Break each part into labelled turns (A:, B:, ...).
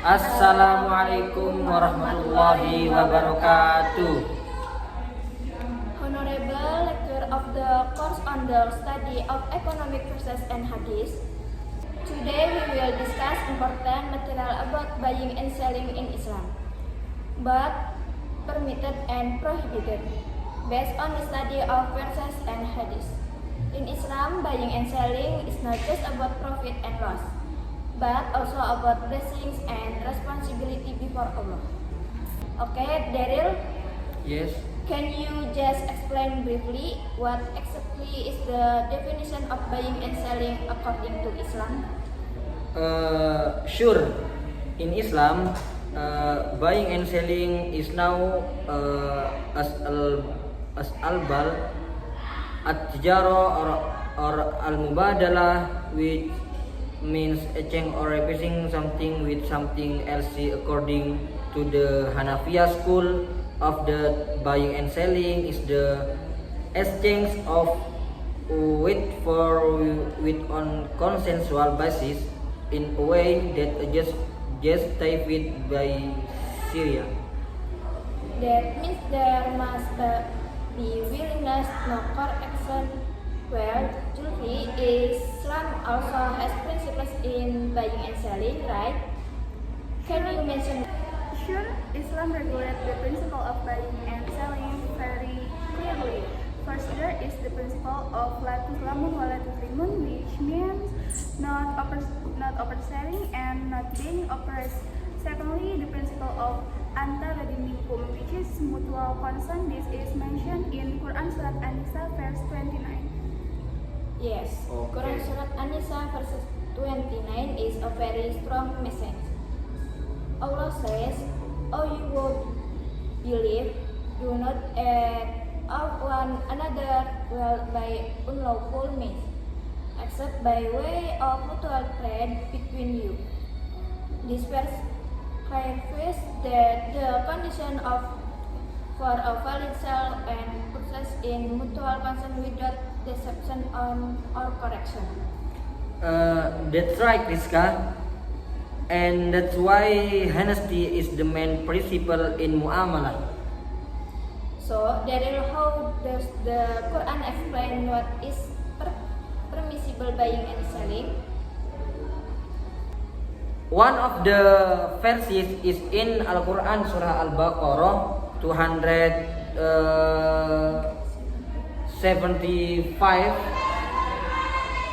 A: Assalamualaikum warahmatullahi wabarakatuh.
B: Honorable lecturer of the course on the study of economic verses and hadith. Today we will discuss important material about buying and selling in Islam, but permitted and prohibited, based on the study of verses and hadith. In Islam, buying and selling is not just about profit and loss, but also about blessings and responsibility before Allah. Okay, Daryl?
A: Yes.
B: Can you just explain briefly what exactly is the definition of buying and selling according to Islam?
A: Sure. In Islam, buying and selling is now as al-bal, at-tijara or al-mubadalah, which means exchange or replacing something with something else according to the Hanafiya school of the buying and selling is the exchange of with on consensual basis in a way that just justified by Syria.
B: That means there must be willingness, no coercion, where Julfi Islam also has principles in buying and selling, right? Can you mention?
C: Sure, Islam regulates the principle of buying and selling very clearly. First, there is the principle of la tuzlamun wa la tuzlimun, which means not overselling and not being oppressed. Secondly, the principle of anta radimikum, which is mutual consent. This is mentioned in Quran Surat An-Nisa verse 29.
B: Yes,
A: Okay.
B: Quran Surat An-Nisa verse 29 is a very strong message. Allah says, "Oh, you who believe, do not of one another well by unlawful means, except by way of mutual trade between you." This verse clarifies that the condition for a valid sale and purchase in mutual consent without deception or correction.
A: That's right, Rizka. And that's why honesty is the main principle in muamalah.
B: So, how does the Quran explain what is permissible buying and selling?
A: One of the verses is in Al-Quran Surah Al-Baqarah 275.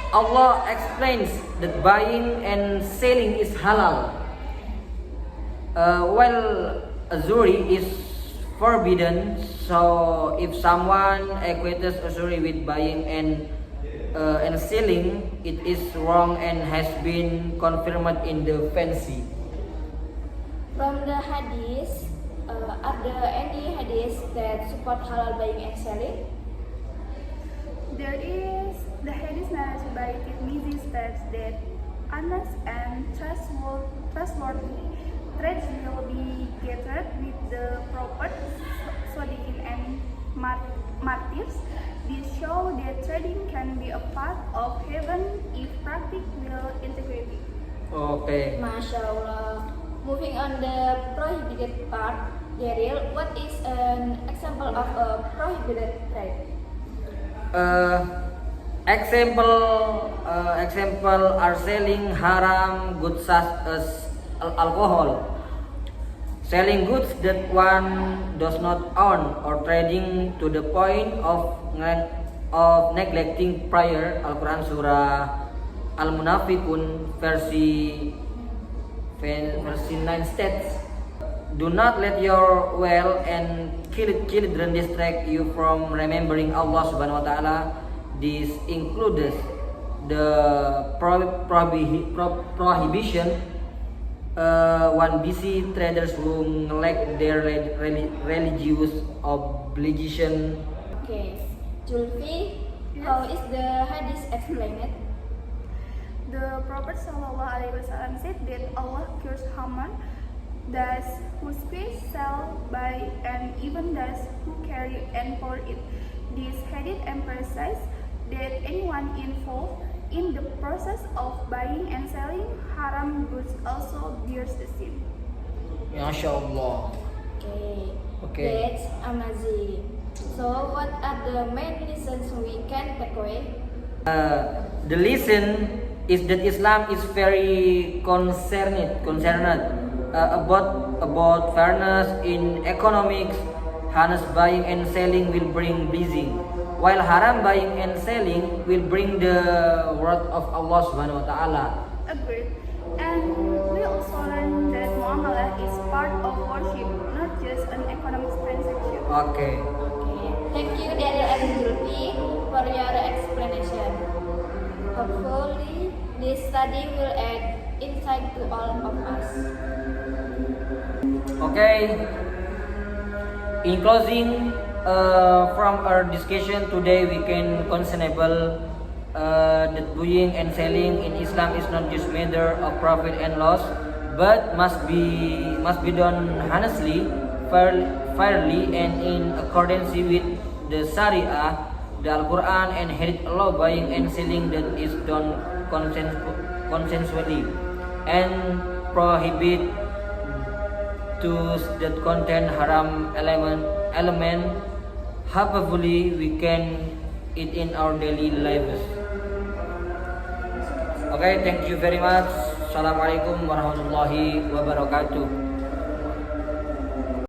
A: Allah explains that buying and selling is halal, while usury is forbidden. So if someone equates usury with buying and selling, it is wrong and has been confirmed in the fancy.
B: From the hadith, are there any hadiths that support halal buying and selling?
C: There is the hadith narrated by Tirmidhi states that honest and trustworthy trades will be gathered with the prophet, Sadiqin and martyrs. This show that trading can be a part of heaven if practiced with integrity.
A: Okay.
B: Masya Allah. Moving on the prohibited part, Daryl, what is an example of a prohibited trade?
A: Example are selling haram goods such as alcohol, selling goods that one does not own, or trading to the point of neglecting prayer. Al-Quran Surah Al-Munafiqun versi 9 states, "Do not let your well and children distract you from remembering Allah Subhanahu wa Ta'ala." This includes the prohibition one busy traders who neglect their religious obligation.
B: Okay, Julfi, how is the hadith explained?
C: The Prophet ﷺ said that Allah cures Haman, thus who squeeze, sell, buy, and even thus who carry and pour it. This hadith emphasizes that anyone involved In the process of buying and selling haram goods also bears the sin.
A: Masya Allah.
B: Okay.
A: Okay.
B: That's amazing. So, what are the main lessons we can take away?
A: The lesson is that Islam is very concerned about fairness in economics. Honest buying and selling will bring blessing, while haram buying and selling will bring the wrath of Allah Subhanahu wa Taala.
C: Agreed. And we also learn that muamalah is part of worship, not just an economic transaction.
A: Okay.
B: Okay. Thank you, Daryl and Zulfi, for your explanation. Hopefully, this study will add insight to all of us.
A: Okay. In closing, from our discussion today, we can concernable that buying and selling in Islam is not just matter of profit and loss, but must be done honestly, fairly, and in accordance with the Sharia, the Al-Quran, and Hadith. Law buying and selling that is done consensually, and prohibit tools that contain haram element. Hopefully we can it in our daily lives. Okay, thank you very much. Assalamualaikum warahmatullahi wabarakatuh.